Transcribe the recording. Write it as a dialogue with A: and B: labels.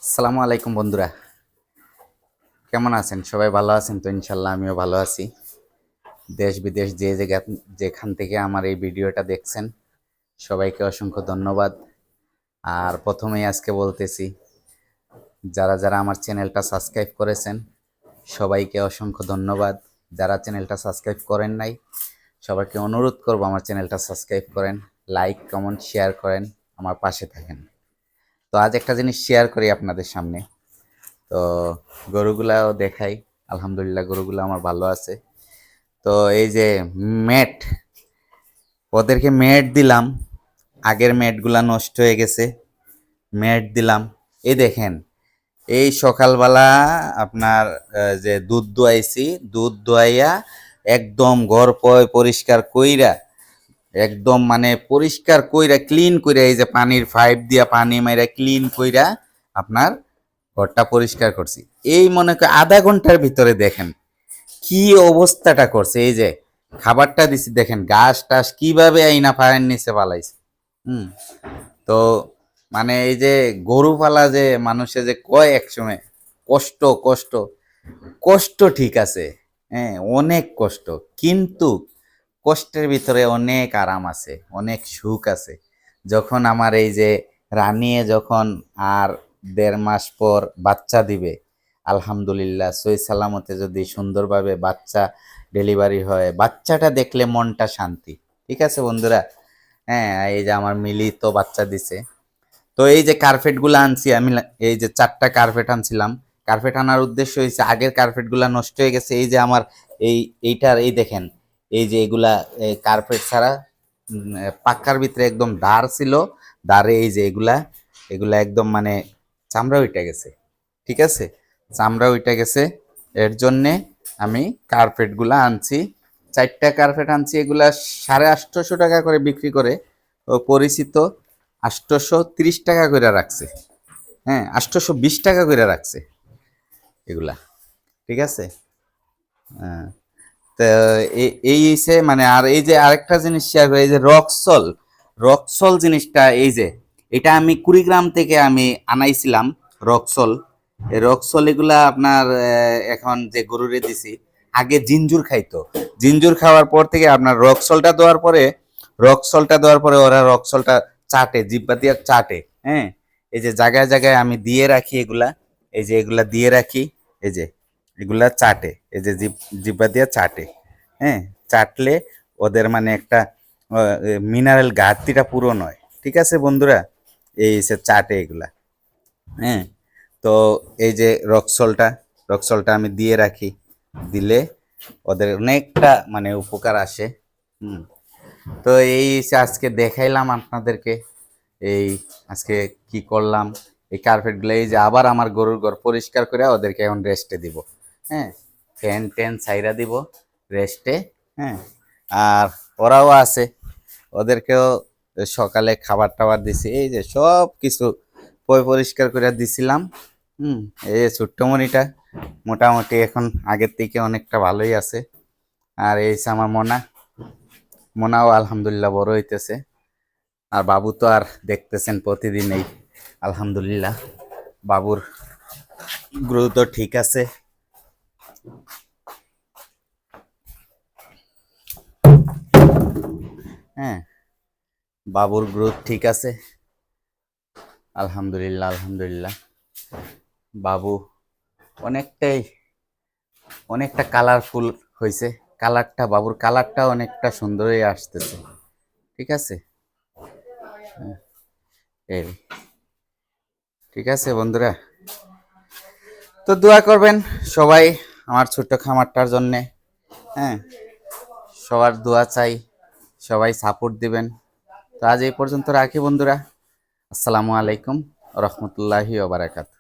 A: আসসালামু আলাইকুম বন্ধুরা, কেমন আছেন? সবাই ভালো আছেন তো? ইনশাল্লাহ আমিও ভালো আছি। দেশ বিদেশ যে যেখান থেকে আমার এই ভিডিওটা দেখছেন সবাইকে অসংখ্য ধন্যবাদ। আর প্রথমেই আজকে বলতেছি, যারা যারা আমার চ্যানেলটা সাবস্ক্রাইব করেছেন সবাইকে অসংখ্য ধন্যবাদ। যারা চ্যানেলটা সাবস্ক্রাইব করেন নাই সবাইকে অনুরোধ করব আমার চ্যানেলটা সাবস্ক্রাইব করেন, লাইক কমেন্ট শেয়ার করেন, আমার পাশে থাকেন। তো আজ একটা জিনিস শেয়ার করি আপনাদের সামনে। তো গরুগুলাও দেখাই। আলহামদুলিল্লাহ গরুগুলো আমার ভালো আছে। তো এই যে ম্যাট, ওদেরকে ম্যাট দিলাম, আগের ম্যাটগুলা নষ্ট হয়ে গেছে, ম্যাট দিলাম। এই দেখেন, এই সকালবেলা আপনার যে দুধ দোয়াইছি, দুধ দোয়াইয়া একদম ঘর পরিষ্কার কইরা, একদম মানে পরিষ্কার কইরা ক্লিন কইরা, এই যে পানির পাইপ দিয়া পানি মাইরা ক্লিন কইরা আপনার ঘরটা পরিষ্কার করছি। এই মনে করেন আধা ঘন্টার ভিতরে দেখেন কি অবস্থাটা করছে। এই যে খাবারটা দিছি, দেখেন ঘাস টাস কিভাবে আইনা ফায়ার নিচে পালাইছে। হুম। তো মানে এই যে গরু পালা যে মানুষে যে কয় একসময় কষ্ট কষ্ট কষ্ট, ঠিক আছে, হ্যাঁ অনেক কষ্ট, কিন্তু কষ্টের ভিতরে অনেক আরাম আছে, অনেক সুখ আছে। যখন আমার এই যে রানিয়ে যখন আর 1.5 মাস পর বাচ্চা দিবে, আলহামদুলিল্লাহ সই সালামতে যদি সুন্দরভাবে বাচ্চা ডেলিভারি হয়, বাচ্চাটা দেখলে মনটা শান্তি। ঠিক আছে বন্ধুরা, হ্যাঁ এই যে আমার মিলি তো বাচ্চা দিছে। তো এই যে কার্পেটগুলো আনছি আমি, এই যে 4টা কার্পেট আনছিলাম। কার্পেট আনার উদ্দেশ্য হয়েছে, আগের কার্পেটগুলো নষ্ট হয়ে গেছে। এই যে আমার এইটার এই দেখেন, এই যে এগুলা কার্পেট ছাড়া পাক্কার ভিতরে একদম দাঁড় ছিল, দাঁড়ে এই যে এগুলা এগুলা একদম মানে চামড়া উঠে গেছে। ঠিক আছে, চামড়া উঠে গেছে, এর জন্যে আমি কার্পেটগুলা আনছি। 4টা কার্পেট আনছি, এগুলা 850 টাকা করে বিক্রি করে ও পরিচিত 830 টাকা করে রাখছে। হ্যাঁ, 820 টাকা করে রাখছে এগুলা। ঠিক আছে, হ্যাঁ। তো এই হইছে মানে। আর এই যে আরেকটা জিনিস শেয়ার করি, এই যে রক্সল, রক্সল জিনিসটা, এই যে এটা আমি কুড়িগ্রাম থেকে আমি আনাইছিলাম রক্সল। এই রক্সল এগুলা আপনার এখন যে গরুরে দিছি, আগে জিঞ্জুর খাইতো, জিঞ্জুর খাওয়ার পর থেকে আপনার রক্সলটা দেওয়ার পরে ওরা রক্সলটা চাটে, জিব্বা দিয়ে চাটে। হ্যাঁ, এই যে জায়গায় জায়গায় আমি দিয়ে রাখি এগুলা, এই যে এগুলা দিয়ে রাখি, এই যে এগুলা চাটে, এই যে জিব্বা দিয়ে চাটে। হ্যাঁ, চাটলে ওদের মানে একটা মিনারেল ঘাটতিটা পূরণ হয়। ঠিক আছে বন্ধুরা, এই সে চাটে এগুলা। হ্যাঁ, তো এই যে রক্সলটা আমি দিয়ে রাখি, দিলে ওদের অনেকটা মানে উপকার আসে। হুম। তো এই আজকে দেখাইলাম আপনাদেরকে, এই আজকে কি করলাম। এই কার্পেটগুলো এই যে আবার আমার গরুর ঘর পরিষ্কার করে ওদেরকে এখন রেস্টে দিব। হ্যাঁ, ফ্যান ট্যান ছাইরা দিব রেস্টে। হ্যাঁ, আর ওরাও আছে, ওদেরকেও সকালে খাবার টাবার দিছি, এই যে সব কিছু পরিষ্কার করে দিছিলাম। হুম। এই যে ছোট্ট মনিটা মোটামুটি এখন আগের থেকে অনেকটা ভালোই আছে। আর এই যে আমার মোনাও আলহামদুলিল্লাহ বড় হইতেছে। আর বাবু তো আর দেখতেছেন প্রতিদিনই, আলহামদুলিল্লাহ বাবুর গ্রোথ তো ঠিক আছে। হ্যাঁ, বাবুর গ্রোথ ঠিক আছে, আলহামদুলিল্লাহ আলহামদুলিল্লাহ। বাবু অনেকটাই অনেকটা কালারফুল হয়েছে, বাবুর কালারটা অনেকটা সুন্দরই আসতেছে। ঠিক আছে, এই ঠিক আছে বন্ধুরা, তো দোয়া করবেন সবাই আমার ছোট্ট খামারটার জন্যে। হ্যাঁ, সবার দোয়া চাই, সবাই সাপোর্ট দিবেন। তো আজ এই পর্যন্ত রাখি বন্ধুরা। আসসালামু আলাইকুম রহমতুল্লাহি ওয়া বারাকাতুহু।